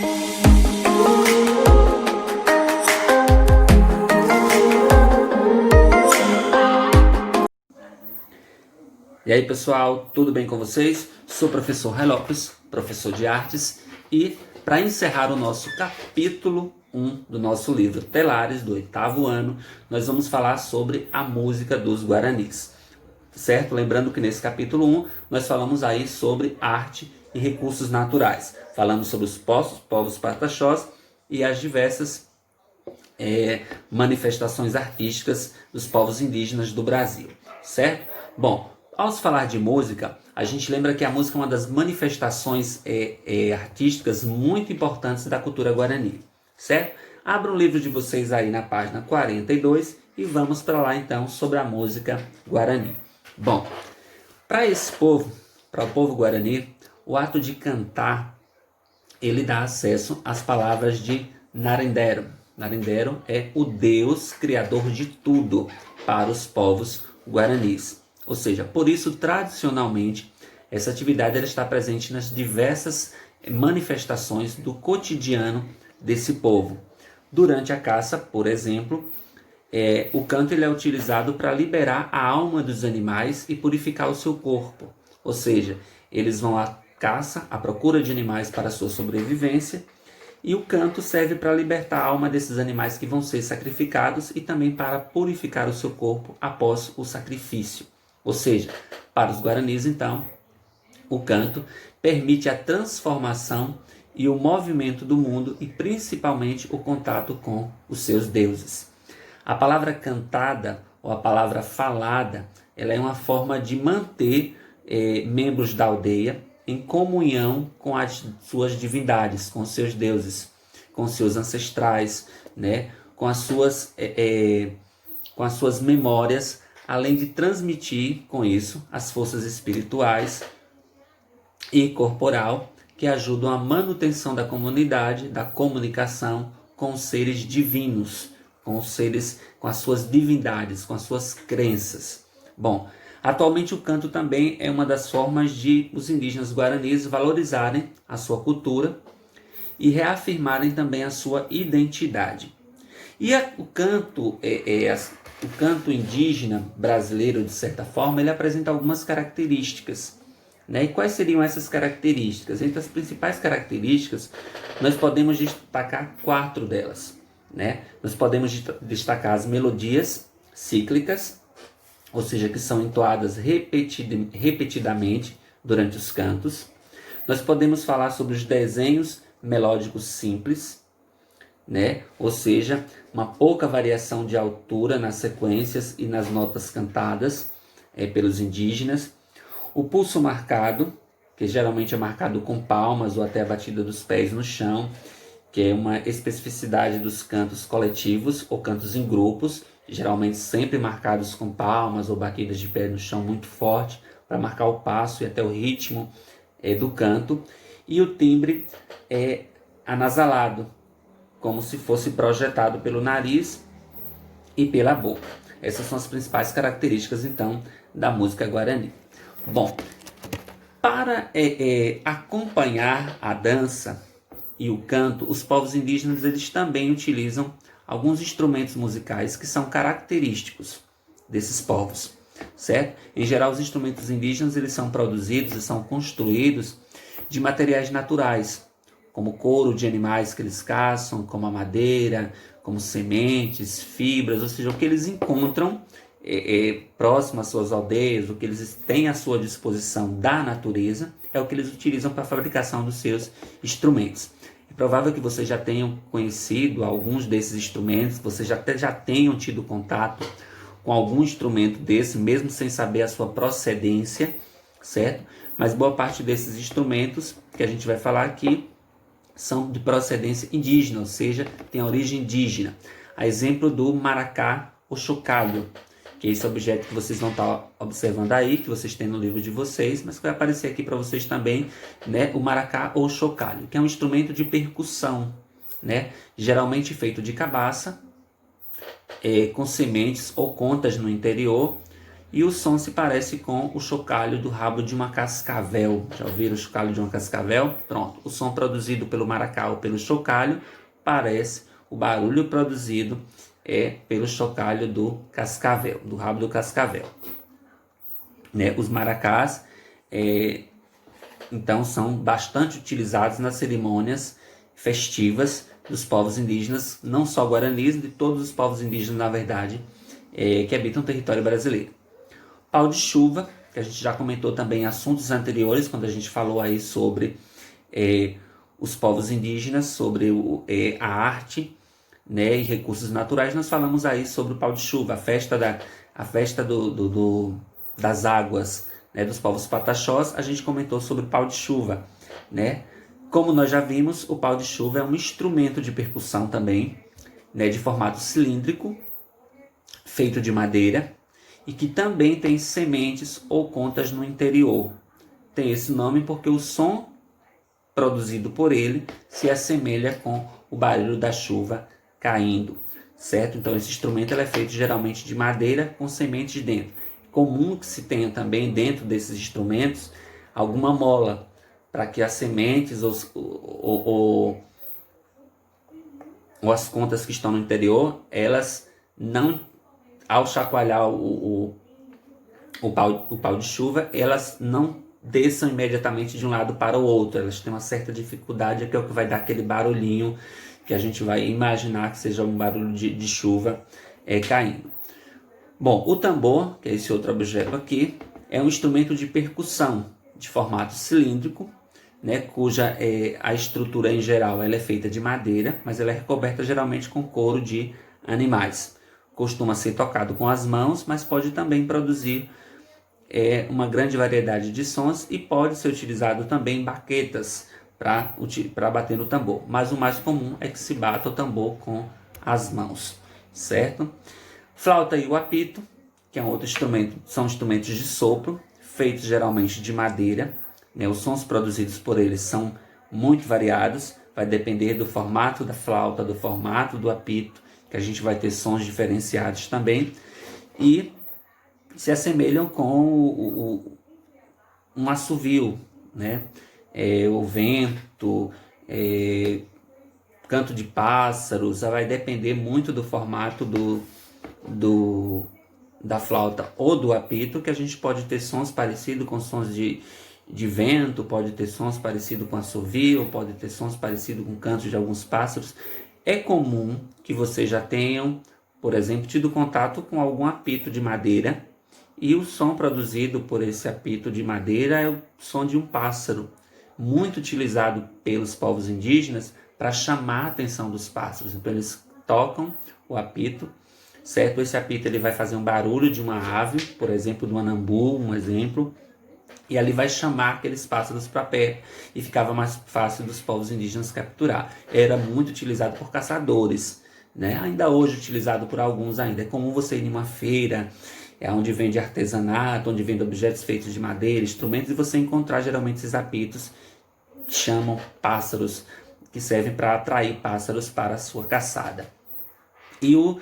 E aí pessoal, tudo bem com vocês? Sou o professor Ray Lopes, professor de artes, e para encerrar o nosso capítulo 1 do nosso livro Telares, do 8º ano, nós vamos falar sobre a música dos Guaranis, certo? Lembrando que nesse capítulo 1 nós falamos aí sobre arte e recursos naturais, falamos sobre os povos pataxós e as diversas manifestações artísticas dos povos indígenas do Brasil, certo? Bom, ao se falar de música, a gente lembra que a música é uma das manifestações artísticas muito importantes da cultura guarani, certo? Abra um livro de vocês aí na página 42 e vamos para lá então sobre a música guarani. Bom, para esse povo, para o povo guarani, o ato de cantar, ele dá acesso às palavras de Narendero. Narendero é o Deus criador de tudo para os povos guaranis. Ou seja, por isso, tradicionalmente, essa atividade ela está presente nas diversas manifestações do cotidiano desse povo. Durante a caça, por exemplo, o canto ele é utilizado para liberar a alma dos animais e purificar o seu corpo. Ou seja, eles vão à caça, à procura de animais para a sua sobrevivência, e o canto serve para libertar a alma desses animais que vão ser sacrificados e também para purificar o seu corpo após o sacrifício. Ou seja, para os guaranis, então, o canto permite a transformação e o movimento do mundo e principalmente o contato com os seus deuses. A palavra cantada ou a palavra falada, ela é uma forma de manter membros da aldeia em comunhão com as suas divindades, com os seus deuses, com os seus ancestrais, né? com as suas memórias, além de transmitir com isso as forças espirituais e corporal que ajudam a manutenção da comunidade, da comunicação com os seres divinos, com os seres, com as suas divindades, com as suas crenças. Bom, atualmente o canto também é uma das formas de os indígenas guaranis valorizarem a sua cultura e reafirmarem também a sua identidade. E o canto indígena brasileiro, de certa forma, ele apresenta algumas características. Né? E quais seriam essas características? Entre as principais características, nós podemos destacar 4 delas. Né? Nós podemos destacar as melodias cíclicas, ou seja, que são entoadas repetidamente durante os cantos. Nós podemos falar sobre os desenhos melódicos simples, né? Ou seja, uma pouca variação de altura nas sequências e nas notas cantadas pelos indígenas. O pulso marcado, que geralmente é marcado com palmas ou até a batida dos pés no chão, que é uma especificidade dos cantos coletivos ou cantos em grupos, geralmente sempre marcados com palmas ou batidas de pé no chão muito forte, para marcar o passo e até o ritmo do canto. E o timbre é anasalado, como se fosse projetado pelo nariz e pela boca. Essas são as principais características, então, da música guarani. Bom, para acompanhar a dança e o canto, os povos indígenas eles também utilizam alguns instrumentos musicais que são característicos desses povos, certo? Em geral, os instrumentos indígenas eles são produzidos e são construídos de materiais naturais, como couro de animais que eles caçam, como a madeira, como sementes, fibras, ou seja, o que eles encontram próximo às suas aldeias, o que eles têm à sua disposição da natureza, é o que eles utilizam para a fabricação dos seus instrumentos. É provável que vocês já tenham conhecido alguns desses instrumentos, vocês já tenham tido contato com algum instrumento desse, mesmo sem saber a sua procedência, certo? Mas boa parte desses instrumentos que a gente vai falar aqui são de procedência indígena, ou seja, tem a origem indígena. A exemplo do maracá ou chocalho, que é esse objeto que vocês vão estar observando aí, que vocês têm no livro de vocês, mas que vai aparecer aqui para vocês também, né, o maracá ou chocalho, que é um instrumento de percussão, né, geralmente feito de cabaça, com sementes ou contas no interior, E o som se parece com o chocalho do rabo de uma cascavel. Já ouviram o chocalho de uma cascavel? Pronto. O som produzido pelo maracá ou pelo chocalho parece o barulho produzido pelo chocalho do cascavel, do rabo do cascavel. Né? Os maracás, então, são bastante utilizados nas cerimônias festivas dos povos indígenas, não só guaranis, de todos os povos indígenas, na verdade, que habitam o território brasileiro. Pau de chuva, que a gente já comentou também em assuntos anteriores, quando a gente falou aí sobre os povos indígenas, sobre a arte, né, e recursos naturais. Nós falamos aí sobre o pau de chuva, a festa das águas, né, dos povos pataxós. A gente comentou sobre o pau de chuva, né? Como nós já vimos, o pau de chuva é um instrumento de percussão também, né, de formato cilíndrico, feito de madeira, e que também tem sementes ou contas no interior. Tem esse nome porque o som produzido por ele se assemelha com o barulho da chuva caindo, certo? Então esse instrumento é feito geralmente de madeira com sementes dentro. É comum que se tenha também dentro desses instrumentos alguma mola, para que as sementes ou as contas que estão no interior, elas não, ao chacoalhar o pau de chuva, elas não desçam imediatamente de um lado para o outro. Elas têm uma certa dificuldade, que é o que vai dar aquele barulhinho que a gente vai imaginar que seja um barulho de chuva caindo. Bom, o tambor, que é esse outro objeto aqui, é um instrumento de percussão de formato cilíndrico, né, cuja a estrutura em geral ela é feita de madeira, mas ela é recoberta geralmente com couro de animais. Costuma ser tocado com as mãos, mas pode também produzir uma grande variedade de sons e pode ser utilizado também baquetas para bater no tambor. Mas o mais comum é que se bata o tambor com as mãos, certo? Flauta e o apito, que é um outro instrumento, são instrumentos de sopro, feitos geralmente de madeira, né? Os sons produzidos por eles são muito variados, vai depender do formato da flauta, do formato do apito, que a gente vai ter sons diferenciados também, e se assemelham com um assovio, né? O vento, canto de pássaros, vai depender muito do formato da flauta ou do apito, que a gente pode ter sons parecidos com sons de vento, pode ter sons parecidos com assovio, pode ter sons parecidos com cantos de alguns pássaros. É comum que vocês já tenham, por exemplo, tido contato com algum apito de madeira, e o som produzido por esse apito de madeira é o som de um pássaro, muito utilizado pelos povos indígenas para chamar a atenção dos pássaros. Então eles tocam o apito, certo? Esse apito ele vai fazer um barulho de uma ave, por exemplo, do anambu, um exemplo, e ali vai chamar aqueles pássaros para perto, e ficava mais fácil dos povos indígenas capturar. Era muito utilizado por caçadores, né? Ainda hoje utilizado por alguns ainda. É comum você ir em uma feira, onde vende artesanato, onde vende objetos feitos de madeira, instrumentos, e você encontrar geralmente esses apitos que chamam pássaros, que servem para atrair pássaros para a sua caçada. E o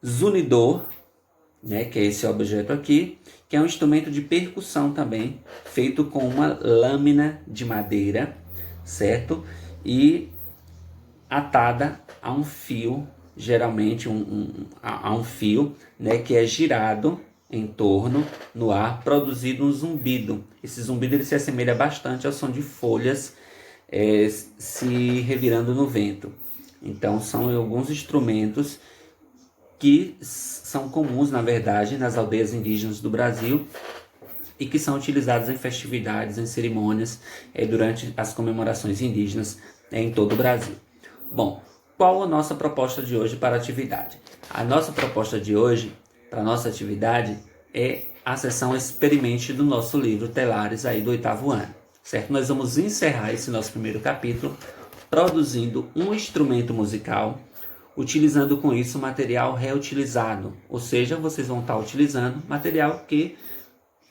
zunidor, né, que é esse objeto aqui, que é um instrumento de percussão também, feito com uma lâmina de madeira, certo? E atada a um fio, geralmente a um fio, né, que é girado em torno no ar, produzindo um zumbido. Esse zumbido ele se assemelha bastante ao som de folhas se revirando no vento. Então são alguns instrumentos que são comuns, na verdade, nas aldeias indígenas do Brasil, e que são utilizados em festividades, em cerimônias, durante as comemorações indígenas em todo o Brasil. Bom, qual a nossa proposta de hoje para a atividade? A nossa proposta de hoje para a nossa atividade é a sessão Experimente do nosso livro Telares aí do 8º ano, certo? Nós vamos encerrar esse nosso primeiro capítulo produzindo um instrumento musical, utilizando com isso material reutilizado, ou seja, vocês vão estar utilizando material que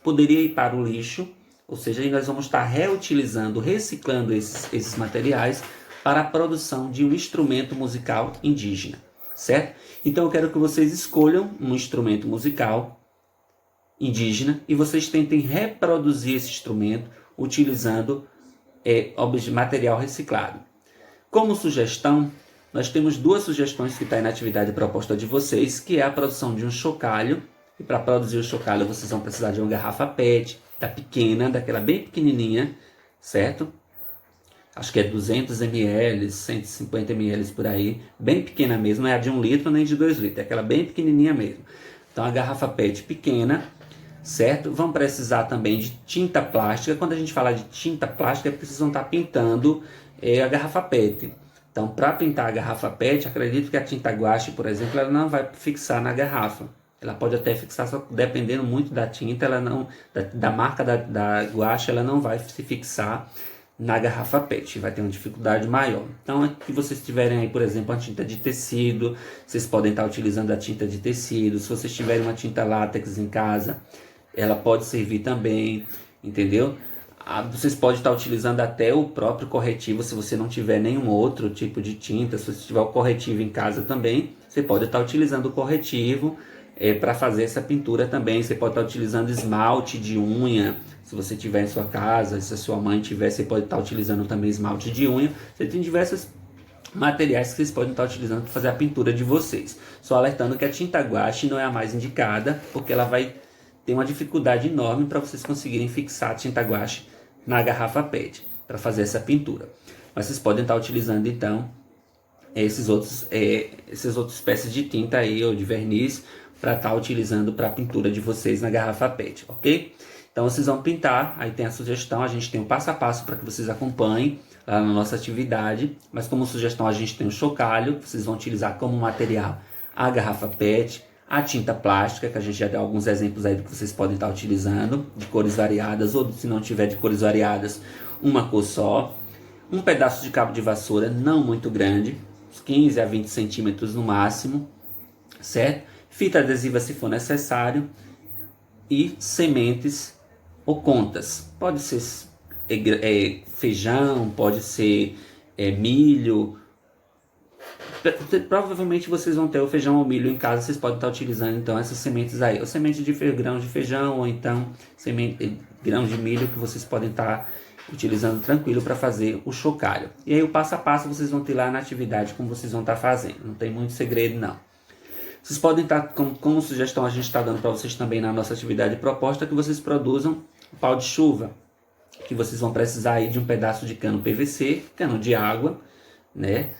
poderia ir para o lixo, ou seja, nós vamos estar reutilizando, reciclando esses materiais para a produção de um instrumento musical indígena, certo? Então eu quero que vocês escolham um instrumento musical indígena e vocês tentem reproduzir esse instrumento utilizando material reciclado. Como sugestão, nós temos duas sugestões que estão aí na atividade proposta de vocês, que é a produção de um chocalho. E para produzir o chocalho vocês vão precisar de uma garrafa PET, da pequena, daquela bem pequenininha, certo? Acho que é 200 ml, 150 ml por aí, bem pequena mesmo, não é a de 1 litro nem de 2 litros, é aquela bem pequenininha mesmo. Então a garrafa PET pequena, certo? Vão precisar também de tinta plástica. Quando a gente fala de tinta plástica, precisam estar pintando a garrafa PET. Então, para pintar a garrafa PET, acredito que a tinta guache, por exemplo, ela não vai fixar na garrafa. Ela pode até fixar, só dependendo muito da tinta, ela não, da marca da guache, ela não vai se fixar na garrafa PET, vai ter uma dificuldade maior. Então, que vocês tiverem aí, por exemplo, uma tinta de tecido, vocês podem estar utilizando a tinta de tecido. Se vocês tiverem uma tinta látex em casa, ela pode servir também, entendeu? Vocês podem estar utilizando até o próprio corretivo, se você não tiver nenhum outro tipo de tinta. Se você tiver o corretivo em casa também, você pode estar utilizando o corretivo para fazer essa pintura também. Você pode estar utilizando esmalte de unha, se você tiver em sua casa. Se a sua mãe tiver, você pode estar utilizando também esmalte de unha. Você tem diversos materiais que vocês podem estar utilizando para fazer a pintura de vocês. Só alertando que a tinta guache não é a mais indicada, porque ela vai ter uma dificuldade enorme para vocês conseguirem fixar a tinta guache na garrafa PET para fazer essa pintura. Mas vocês podem estar utilizando então esses outros espécies de tinta aí, ou de verniz, para estar utilizando para a pintura de vocês na garrafa PET, ok? Então vocês vão pintar, aí tem a sugestão, a gente tem um passo a passo para que vocês acompanhem lá na nossa atividade, mas como sugestão a gente tem o chocalho, que vocês vão utilizar como material a garrafa PET, a tinta plástica, que a gente já deu alguns exemplos aí do que vocês podem estar utilizando, de cores variadas, ou se não tiver de cores variadas, uma cor só. Um pedaço de cabo de vassoura, não muito grande, uns 15 a 20 centímetros no máximo, certo? Fita adesiva se for necessário, e sementes ou contas. Pode ser feijão, pode ser milho. Provavelmente vocês vão ter o feijão ou milho em casa, vocês podem estar utilizando então essas sementes aí, ou sementes de grãos de feijão, ou então grãos de milho, que vocês podem estar utilizando tranquilo para fazer o chocalho. E aí o passo a passo vocês vão ter lá na atividade como vocês vão estar fazendo, não tem muito segredo não. Vocês podem estar, como sugestão a gente está dando para vocês também na nossa atividade proposta, que vocês produzam um pau de chuva, que vocês vão precisar aí de um pedaço de cano PVC, cano de água, né?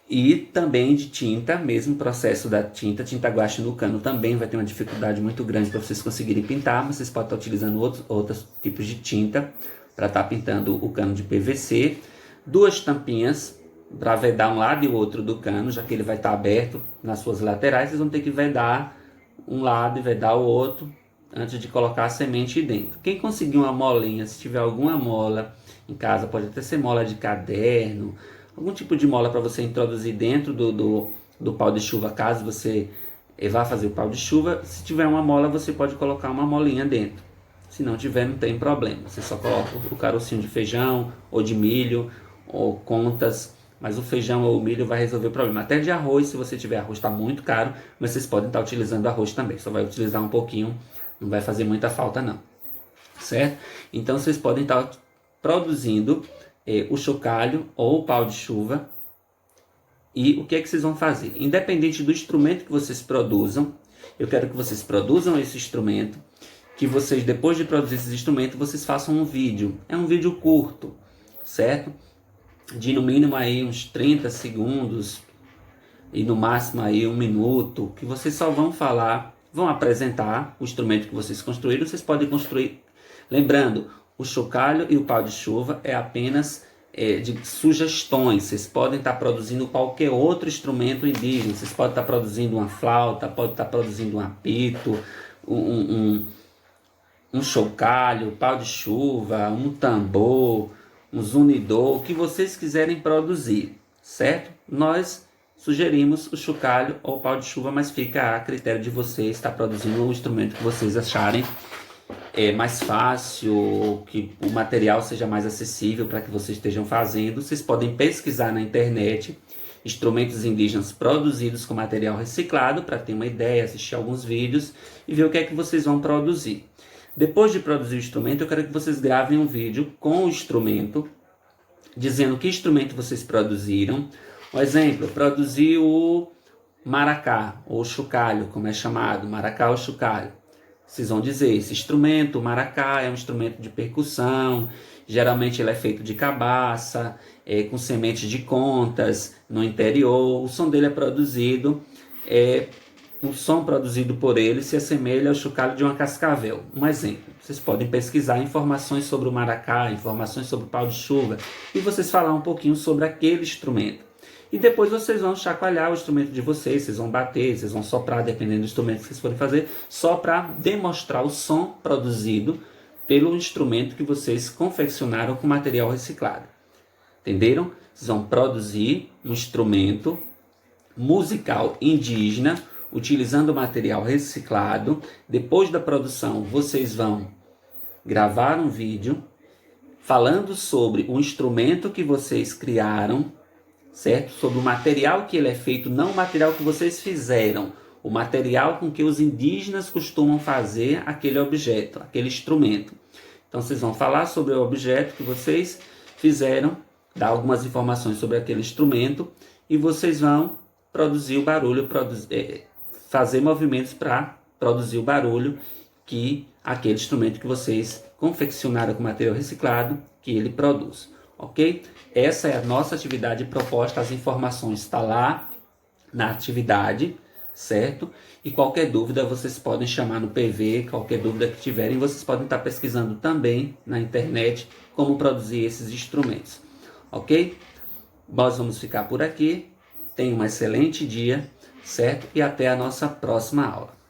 E também de tinta, mesmo processo da tinta guache no cano também vai ter uma dificuldade muito grande para vocês conseguirem pintar, mas vocês podem estar utilizando outros tipos de tinta para estar pintando o cano de PVC. 2 tampinhas para vedar um lado e o outro do cano, já que ele vai estar aberto nas suas laterais, vocês vão ter que vedar um lado e vedar o outro antes de colocar a semente dentro. Quem conseguir uma molinha, se tiver alguma mola em casa, pode até ser mola de caderno, algum tipo de mola para você introduzir dentro do pau de chuva, caso você vá fazer o pau de chuva. Se tiver uma mola, você pode colocar uma molinha dentro. Se não tiver, não tem problema. Você só coloca o carocinho de feijão, ou de milho, ou contas. Mas o feijão ou o milho vai resolver o problema. Até de arroz, se você tiver arroz, está muito caro, mas vocês podem estar utilizando arroz também. Só vai utilizar um pouquinho, não vai fazer muita falta não. Certo? Então vocês podem estar produzindo o chocalho ou o pau de chuva. E o que é que vocês vão fazer? Independente do instrumento que vocês produzam, eu quero que vocês produzam esse instrumento, que vocês, depois de produzir esse instrumento, vocês façam um vídeo. É um vídeo curto, certo? De no mínimo aí uns 30 segundos e no máximo aí 1 minuto, que vocês só vão falar, vão apresentar o instrumento que vocês construíram. Vocês podem construir, lembrando, o chocalho e o pau de chuva é apenas de sugestões. Vocês podem estar produzindo qualquer outro instrumento indígena. Vocês podem estar produzindo uma flauta, podem estar produzindo um apito, um chocalho, pau de chuva, um tambor, um zunidor, o que vocês quiserem produzir, certo? Nós sugerimos o chocalho ou o pau de chuva, mas fica a critério de vocês estar produzindo o instrumento que vocês acharem mais fácil, que o material seja mais acessível para que vocês estejam fazendo. Vocês podem pesquisar na internet instrumentos indígenas produzidos com material reciclado, para ter uma ideia, assistir alguns vídeos e ver o que é que vocês vão produzir. Depois de produzir o instrumento, eu quero que vocês gravem um vídeo com o instrumento, dizendo que instrumento vocês produziram. Um exemplo, produzi o maracá, ou chocalho, como é chamado, maracá ou chocalho. Vocês vão dizer, esse instrumento, o maracá, é um instrumento de percussão, geralmente ele é feito de cabaça, com sementes de contas, no interior. O som dele é produzido, o som produzido por ele se assemelha ao chocalho de uma cascavel. Um exemplo, vocês podem pesquisar informações sobre o maracá, informações sobre o pau de chuva, e vocês falar um pouquinho sobre aquele instrumento. E depois vocês vão chacoalhar o instrumento de vocês vão bater, vocês vão soprar, dependendo do instrumento que vocês forem fazer, só para demonstrar o som produzido pelo instrumento que vocês confeccionaram com material reciclado. Entenderam? Vocês vão produzir um instrumento musical indígena, utilizando material reciclado. Depois da produção, vocês vão gravar um vídeo falando sobre o instrumento que vocês criaram, certo? Sobre o material que ele é feito, não o material que vocês fizeram, o material com que os indígenas costumam fazer aquele objeto, aquele instrumento. Então vocês vão falar sobre o objeto que vocês fizeram, dar algumas informações sobre aquele instrumento e vocês vão produzir o barulho, fazer movimentos para produzir o barulho que aquele instrumento que vocês confeccionaram com material reciclado, que ele produz. Ok? Essa é a nossa atividade proposta, as informações estão lá na atividade, certo? E qualquer dúvida vocês podem chamar no PV, qualquer dúvida que tiverem, vocês podem estar pesquisando também na internet como produzir esses instrumentos. Ok? Nós vamos ficar por aqui, tenham um excelente dia, certo? E até a nossa próxima aula.